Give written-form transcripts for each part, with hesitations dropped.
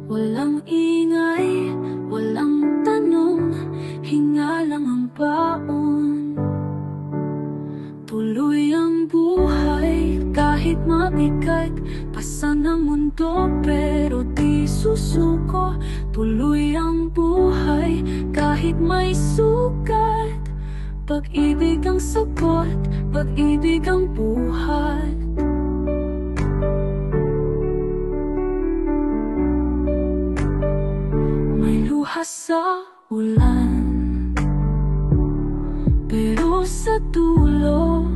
Walang ingay, walang tanong, hinga lang ang baon. Tuloy ang buhay kahit mabigat, pasan ang mundo pero di susuko. Tuloy ang buhay kahit may sugat, pag-ibig ang sagot, pag-ibig ang buhat. May luha sa ulan, pero sa dulo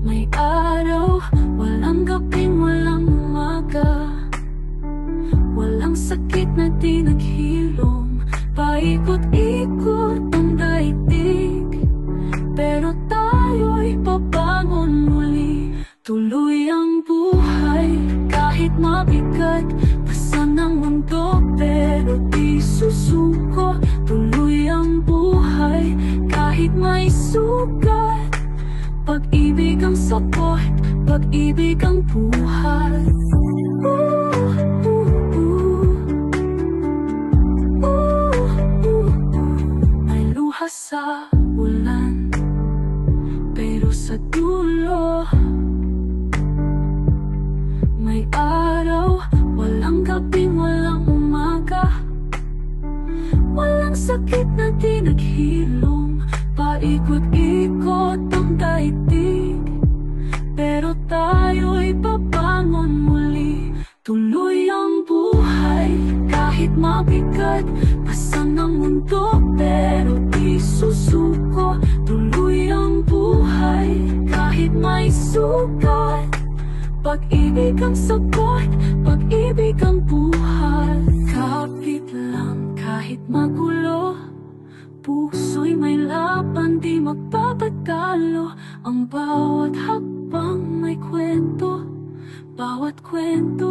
may araw. Walang gabing, walang umaga, walang sakit na di naghilom. Paikot-ikot ang daigdig, pero tayo'y pabangon muli. Tuloy ang buhay kahit mabigat, pasan ang mundo pero di susuko. Tuloy ang buhay kahit may sugat, pag-ibig ang sagot, pag-ibig ang buhay. May luha sa ulan, pero sa dulo may araw. Walang gabing, walang umaga, walang sakit na di naghilom. Paikot-ikot ang daigdig, pero tayo'y babangon muli. Tuloy ang buhay kahit mabigat, pasan ang mundo pero di susuko. Tuloy ang buhay kahit may sugat, pag-ibig ang sagot, pag-ibig ang buhay. Kapit lang kahit magulo, puso'y may laban, di magpapatalo. Ang bawat hakbang may kwento, bawat kwento